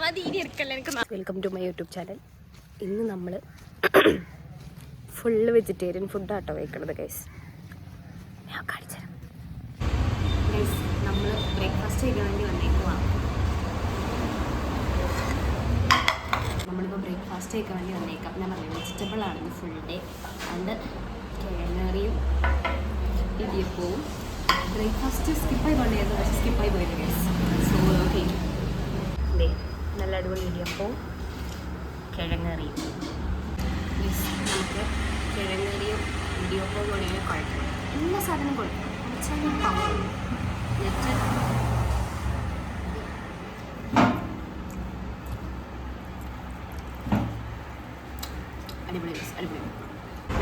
Welcome to my YouTube channel. ഇന്ന് നമ്മൾ full vegetarian ഫുഡാട്ടോ വയ്ക്കണത് ഗൈസ്. ഞാൻ കാണിച്ചുതരാം ഗൈസ്. നമ്മൾ ബ്രേക്ക്ഫാസ്റ്റ് ചെയ്യാൻ വേണ്ടി വന്നേക്കുവാ. നമ്മളിപ്പോൾ ബ്രേക്ക്ഫാസ്റ്റ് കഴിക്കാൻ വേണ്ടി വന്നേക്കാം. ഞാൻ പറഞ്ഞു വെജിറ്റബിളാണ് ഫുൾ ഡേ. അതുകൊണ്ട് കിഴങ്ങറിയും ഇടിയപ്പവും ബ്രേക്ക്ഫാസ്റ്റ് സ്കിപ്പായി കൊണ്ടായിരുന്നു, പക്ഷേ സ്കിപ്പായി പോയത് ഗൈസ്. സോ ഓക്കെ, നല്ല അടിപൊളി ഇടിയപ്പവും കിഴങ്ങറിയും. നമുക്ക് കിഴങ്ങറിയും ഇടിയപ്പവും കൂടെ കുഴക്കണം. എല്ലാ സാധനവും കുഴക്കണം. എന്നിട്ട് അടിപൊളി അടിപൊളി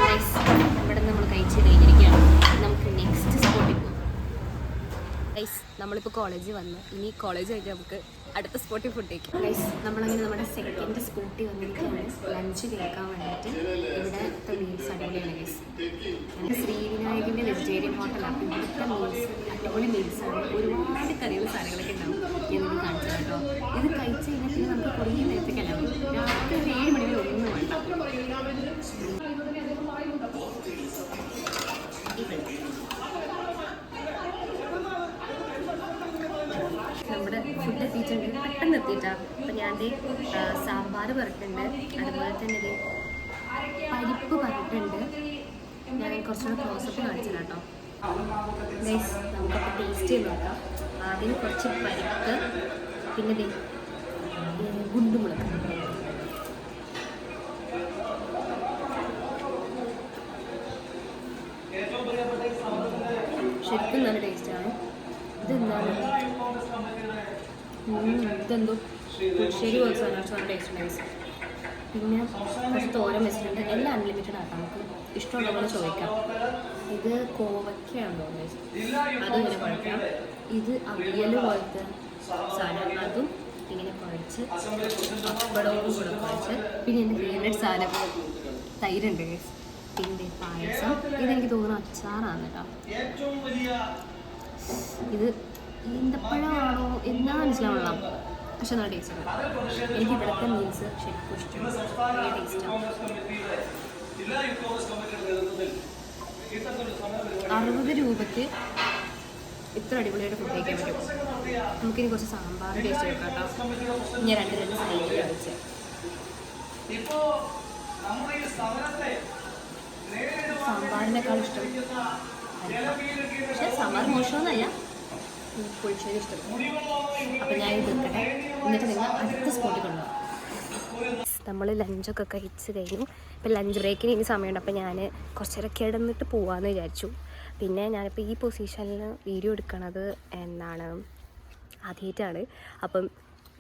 ഗൈസ്. ഇവിടെ നമ്മൾ കഴിച്ച് കഴിഞ്ഞിരിക്കുകയാണ്. നമുക്ക് നെക്സ്റ്റ് സ്പോട്ടിൽ പോകും ഗൈസ്. നമ്മളിപ്പോൾ കോളേജിൽ വന്ന് ഇനി കോളേജ് കഴിഞ്ഞാൽ നമുക്ക് അടുത്ത സ്പോട്ടിൽ ഫുഡ് കഴിക്കും ഗൈസ്. നമ്മളങ്ങനെ നമ്മുടെ സെക്കൻഡ് സ്പോട്ടിൽ വന്നിരിക്കുകയാണ് ലഞ്ച് കഴിക്കാൻ വേണ്ടിയിട്ട്. ഇവിടുത്തെ മീൽസ് അടിപൊളിയാണ് ഗൈസ്. ശ്രീവിനായകൻ്റെ വെജിറ്റേറിയൻ ഹോട്ടലാണ്. ഇവിടുത്തെ മീൽസ് അടിപൊളി മീൽസാണ്. ഒരുപാട് കറികൾ സാധനങ്ങളൊക്കെ ഉണ്ടാവും. ഞാൻ കാണിച്ചു കേട്ടോ. ഇത് കഴിച്ച് കഴിഞ്ഞാൽ പിന്നെ നമുക്ക് കുറേ നേരത്തേക്കല്ലാവും. രാത്രി 7 മണി വരെ ഒന്നും വേണ്ട. നമ്മുടെ ഫുഡ് എത്തിയിട്ടുണ്ട്, പെട്ടെന്ന് എത്തിയിട്ടാണ്. അപ്പം ഞാൻ സാമ്പാർ പറഞ്ഞിട്ടുണ്ട്, അതുപോലെ തന്നെ പരിപ്പ് പറഞ്ഞിട്ടുണ്ട്. ഞാൻ കുറച്ചുകൂടെ ക്ലോസപ്പ് കാണിച്ചത് കേട്ടോ ഗൈസ്. നമുക്കപ്പോൾ ടേസ്റ്റ് ചെയ്ത് നോക്കാം. ആദ്യം കുറച്ച് പരിപ്പ്, പിന്നെ ഗുണ്ടുമുളക്. ശരിക്കും നല്ല ടേസ്റ്റാണ്. ഇതെന്താണ്, ഇതെന്തോ പുളിശ്ശേരി പോലെ സാധനം ടേസ്റ്റ് ഉണ്ട്. പിന്നെ കുറച്ച് തോരൻ വെച്ചിട്ടുണ്ട്. എല്ലാം അൺലിമിറ്റഡ് ആക്കാം, നമുക്ക് ഇഷ്ടമുള്ള പോലെ ചോദിക്കാം. ഇത് കോവയ്ക്കാണ് തോന്നുന്നത്, അതും ഇങ്ങനെ കുഴക്കാം. ഇത് അവിയൽ പോലത്തെ സാധനം, അതും ഇങ്ങനെ കുഴച്ച് പപ്പടവും കൂടെ കുഴച്ച്. പിന്നെ എൻ്റെ ഫേവറേറ്റ് സാധനം തൈരുണ്ട്. പിന്നെ പായസം. ഇതെനിക്ക് തോന്നുന്നു അച്ചാറാണ് കേട്ടോ. ഇത് ഈന്തപ്പഴമാണോ എന്താ മനസ്സിലാവണം, പക്ഷെ നല്ല ടേസ്റ്റാണ്. എനിക്ക് ഇവിടുത്തെ മീൽസ് ശരിക്കും ഇഷ്ടമാണ്, നല്ല ടേസ്റ്റാണ്. 60 രൂപയ്ക്ക് ഇത്ര അടിപൊളിയായിട്ട് ഫുഡ് കഴിക്കാൻ പറ്റും. നമുക്കിനി കുറച്ച് സാമ്പാർ ടേസ്റ്റ് ചെയ്യണം കേട്ടോ. ഞാൻ രണ്ട് സൈഡിൽ കഴിച്ചത്. സാമ്പാറിനേക്കാൾ ഇഷ്ടം പക്ഷേ സാമ്പാർ മോശമൊന്നുമല്ല, പുളിശ്ശേരി ഇഷ്ടം. അപ്പം ഞാൻ ഇത് വെക്കട്ടെ, എന്നിട്ട് നിങ്ങൾ അടുത്ത സ്പോട്ടിൽ കൊണ്ടുപോകാം. നമ്മൾ ലഞ്ചൊക്കെ കഴിച്ച് കഴിഞ്ഞു. ഇപ്പം ലഞ്ച് ബ്രേക്കിന് ഇനി സമയമുണ്ട്. അപ്പം ഞാൻ കുറച്ച് നേരം കിടന്നിട്ട് പോകാമെന്ന് വിചാരിച്ചു. പിന്നെ ഞാനിപ്പോൾ ഈ പൊസിഷനിൽ വീഡിയോ എടുക്കണത് ആദ്യമായിട്ടാണ്. അപ്പം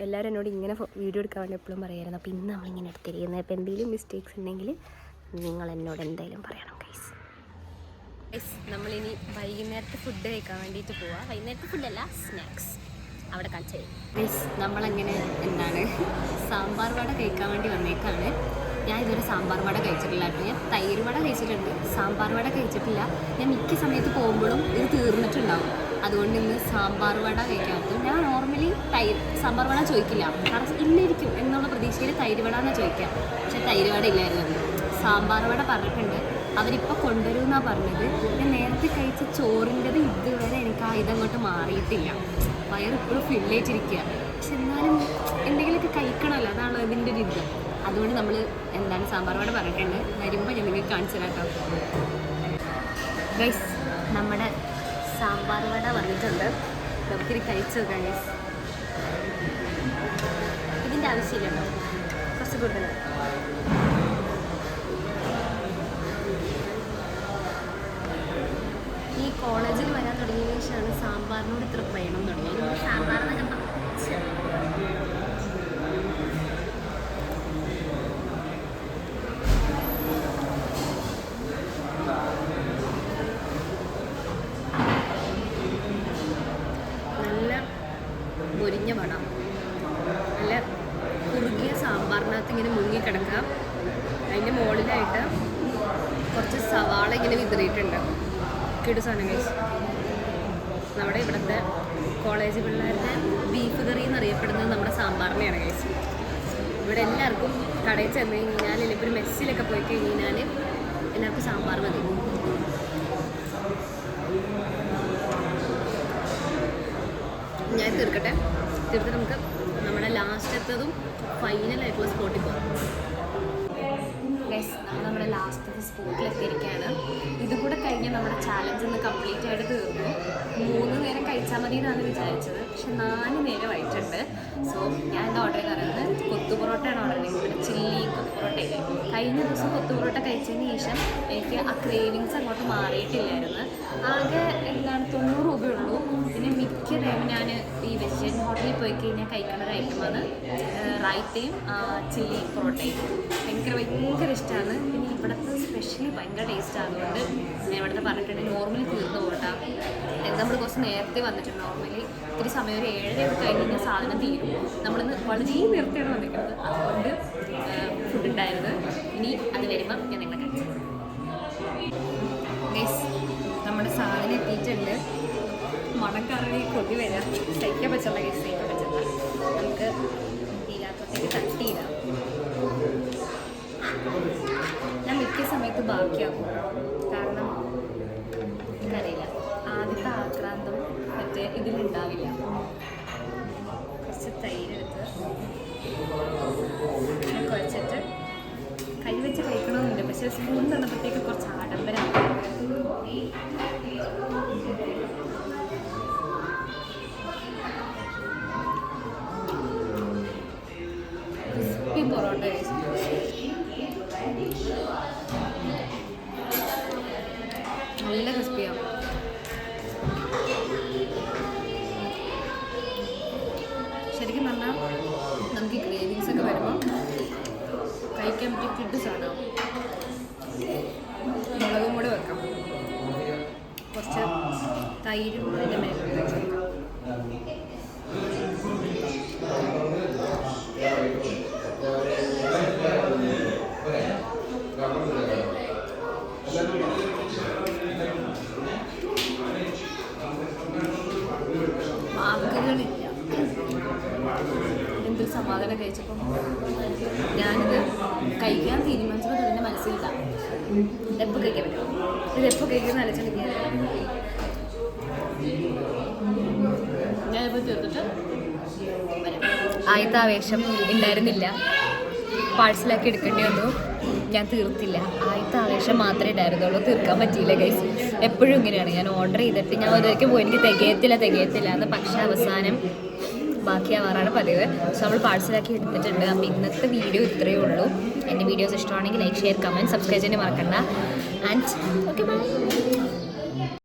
എല്ലാവരും എന്നോട് ഇങ്ങനെ വീഡിയോ എടുക്കാൻ വേണ്ടി എപ്പോഴും പറയായിരുന്നു. അപ്പോൾ ഇന്ന് നമ്മളിങ്ങനെ എടുത്തിരിക്കുന്നത്. അപ്പോൾ എന്തെങ്കിലും മിസ്റ്റേക്സ് ഉണ്ടെങ്കിൽ നിങ്ങൾ എന്നോട് എന്തായാലും പറയണം ഗൈസ്. നമ്മളിനി വൈകുന്നേരത്തെ ഫുഡ് കഴിക്കാൻ വേണ്ടിയിട്ട് പോവാം. വൈകുന്നേരത്തെ ഫുഡല്ല, സ്നാക്സ് അവിടെ കാണിച്ചു തരും ഗൈസ്. നമ്മളങ്ങനെ സാമ്പാർ വട കഴിക്കാൻ വേണ്ടി വന്നേക്കാണ്. ഞാൻ ഇതുവരെ സാമ്പാർ വട കഴിച്ചിട്ടില്ല കേട്ടോ. ഞാൻ തൈര് വട കഴിച്ചിട്ടുണ്ട്, സാമ്പാർ വട കഴിച്ചിട്ടില്ല. ഞാൻ മിക്ക സമയത്ത് പോകുമ്പോഴും ഇത് തീർന്നിട്ടുണ്ടാവും. അതുകൊണ്ട് ഇന്ന് സാമ്പാർ വട കഴിക്കാൻ പറ്റും. ഞാൻ നോർമലി സാമ്പാർ വട ചോദിക്കില്ല, കാരണം ഇല്ലായിരിക്കും എന്നുള്ള പ്രതീക്ഷയിൽ തൈര് വട എന്നാണ് ചോദിക്കുക. പക്ഷേ തൈര് വട ഇല്ലായിരുന്നു. സാമ്പാർ വട പറഞ്ഞിട്ടുണ്ട്, അവരിപ്പോൾ കൊണ്ടുവരുമെന്നാണ് പറഞ്ഞത്. ഞാൻ നേരത്തെ കഴിച്ച ചോറിൻ്റെത് ഇതുവരെ എനിക്ക് ഇതങ്ങോട്ട് മാറിയിട്ടില്ല. വയറിപ്പോഴും ഫില്ലായിട്ടിരിക്കുക. പക്ഷെ എന്നാലും എന്തെങ്കിലുമൊക്കെ കഴിക്കണമല്ലോ, അതാണ് അതിൻ്റെ ഒരു ഇത്. അതുകൊണ്ട് നമ്മൾ സാമ്പാർ വട പറഞ്ഞിട്ടുണ്ട്. വരുമ്പോൾ ഞാൻ നിങ്ങൾക്ക് കാണിച്ചു തരാം കേട്ടോ ഗൈസ്. നമ്മുടെ സാമ്പാർ വട വന്നിട്ടുണ്ട്, നമുക്കിത് കഴിച്ചു നോക്കാം ഗൈസ്. ഇതിൻ്റെ ആവശ്യമില്ലല്ലോ, കുറച്ച് കൂടുതലാണ്. ഈ കോളേജിൽ വരാൻ തുടങ്ങിയതിന് ശേഷമാണ് സാമ്പാറിനോട് ഇത്ര പ്രേമം തുടങ്ങിയത്. സാമ്പാറിനൊക്കെ നല്ല മുരിഞ്ഞ വട, നല്ല കുറുകിയ സാമ്പാറിനകത്ത് ഇങ്ങനെ മുങ്ങിക്കിടക്കുക. അതിൻ്റെ മുകളിലായിട്ട് കുറച്ച് സവാള ഇങ്ങനെ വിതറിയിട്ടുണ്ട്. കിടുസാണ് ഗൈസ്. നമ്മുടെ ഇവിടുത്തെ കോളേജ് പിള്ളേരുടെ ബീഫ് കറി എന്നറിയപ്പെടുന്നത് നമ്മുടെ സാമ്പാറിനെയാണ് കഴിച്ചത്. ഇവിടെ എല്ലാവർക്കും കടയിൽ ചെന്ന് കഴിഞ്ഞാൽ ഇപ്പോൾ ഒരു മെസ്സിലൊക്കെ പോയി കഴിഞ്ഞാൽ എല്ലാവർക്കും സാമ്പാർ മതി. ഞാൻ തീർത്തിട്ട് നമുക്ക് നമ്മുടെ ലാസ്റ്റത്തതും ഫൈനലായിട്ടുള്ള സ്പോട്ടിൽ പോകാം. ഗൈസ്, നമ്മുടെ ലാസ്റ്റത്തെ സ്പോട്ടിലെത്തിയിരിക്കുകയാണ്. ഇതും കൂടെ കഴിഞ്ഞ് നമ്മുടെ ചാലഞ്ച് ഒന്ന് കംപ്ലീറ്റ് ആയിട്ട് തീർന്നു. 3 നേരം കഴിച്ചാൽ മതി എന്നാണ് വിചാരിച്ചത്, പക്ഷെ 4 നേരമായിട്ടുണ്ട്. സോ ഞാൻ എന്താ ഓർഡർ ചെയ്ത് പറയുന്നത്, കൊത്തു പൊറോട്ടയാണ് ഓർഡർ ചെയ്യുന്നത്. ചില്ലി കൊത്തു പൊറോട്ടയില്ലേ, കഴിഞ്ഞ ദിവസം കൊത്തു പൊറോട്ട കഴിച്ചതിന് ശേഷം എനിക്ക് ആ ക്രേവിങ്സ് അങ്ങോട്ട് മാറിയിട്ടില്ലായിരുന്നു. ആകെ എന്താണ് 90 രൂപയുള്ളൂ. പിന്നെ മിക്ക ടൈം ഞാൻ ഈ വെജിറ്റേറിയൻ ഹോട്ടലിൽ പോയി കഴിഞ്ഞാൽ കഴിക്കുന്ന ഒരു ഐറ്റമാണ് റൈത്തയും ചില്ലി പൊറോട്ടയും. ഭയങ്കര ഇഷ്ടമാണ്. പിന്നെ ഇവിടുത്തെ സ്പെഷ്യലി ഭയങ്കര ടേസ്റ്റ് ആയതുകൊണ്ട് ഞാൻ ഇവിടുത്തെ പറഞ്ഞിട്ടുണ്ട് നോർമലി തീർന്നു പോകട്ടെ. നമ്മൾ കുറച്ച് നേരത്തെ വന്നിട്ടുണ്ട്. നോർമലി ഇത്തിരി സമയം ഒരു 7:30 കഴിഞ്ഞ് കഴിഞ്ഞാൽ സാധനം തീരും. നമ്മളിന്ന് വളരെ നേരത്തെയാണ് വന്നിരിക്കുന്നത്, അതുകൊണ്ട് ഫുഡ് ഉണ്ടായിരുന്നു. ഇനി അത് വരുമ്പം ഞാൻ നിങ്ങളെ കഴിച്ചു. ഗൈസ്, നമ്മുടെ സാധനം എത്തിയിട്ടുണ്ട്. മണക്കറി കൊതി വരാം. സഹിക്കാൻ പറ്റില്ല ഗൈസ്, സഹിക്കാൻ പറ്റില്ല. നമുക്ക് ഇതിനകത്തേക്ക് തട്ടിയിടാം. ഞാൻ മിക്ക സമയത്ത് ബാക്കിയാക്കും, കാരണം എനിക്കറിയില്ല, ആദ്യത്തെ ആക്രാന്തം മറ്റേ ഇതിലുണ്ടാവില്ല. കുറച്ച് തൈരെടുത്ത് കുഴച്ചിട്ട് കൈ വെച്ച് കഴിക്കണമെന്നുണ്ട്, പക്ഷേ സ്പൂൺ തന്നപ്പോഴത്തേക്ക് കുറച്ച് ആഡംബരമാണ്. ക്രിസ്പി പൊറോട്ട നല്ല ക്രിസ്പിയാണ്. ശരിക്കും പറഞ്ഞാൽ നമുക്ക് ഈ ക്രേവിങ്സ് ഒക്കെ വരുമ്പോൾ കഴിക്കാൻ പറ്റിയ കിഡ് സാധനം. മുളകും കൂടെ വെക്കാം, കുറച്ച് തൈരും അതിൻ്റെ മേലെ വെച്ച് വെക്കാം. വാക്കുകളില്ല, എന്തൊരു സമാധാനം കഴിച്ചപ്പം. ഞാനിത് കഴിക്കാൻ തീരുമാനിച്ചപ്പോൾ ഇതിൻ്റെ മനസ്സിലില്ല, ഇതെപ്പോൾ കഴിക്കാൻ പറ്റും, ഇതെപ്പോൾ കഴിക്കുന്ന അലച്ചിട്ടുണ്ടെങ്കിൽ ഞാനിപ്പോൾ തീർത്തിട്ട് വരാം. ആദ്യത്തെ ആവേശം ഉണ്ടായിരുന്നില്ല, പാഴ്സലാക്കി എടുക്കേണ്ടി വന്നു. ഞാൻ തീർത്തില്ല, ആദ്യത്തെ ആവേശം മാത്രമേ ഉണ്ടായിരുന്നുള്ളൂ, തീർക്കാൻ പറ്റിയില്ല ഗൈസ്. എപ്പോഴും ഇങ്ങനെയാണ്, ഞാൻ ഓർഡർ ചെയ്തിട്ട് ഞാൻ ഒരിക്കലും പോയി എനിക്ക് തികയത്തില്ല എന്ന്, പക്ഷേ അവസാനം ബാക്കിയാവാറാണ് പതിവ്. സോ നമ്മൾ പാഴ്സലാക്കി എടുത്തിട്ടുണ്ട്. അപ്പോൾ ഇന്നത്തെ വീഡിയോ ഇത്രയേ ഉള്ളൂ. എൻ്റെ വീഡിയോസ് ഇഷ്ടമാണെങ്കിൽ ലൈക്ക്, ഷെയർ, കമൻറ്റ്, സബ്സ്ക്രൈബ് ചെയ്യാൻ മറക്കണ്ട. And okay, by.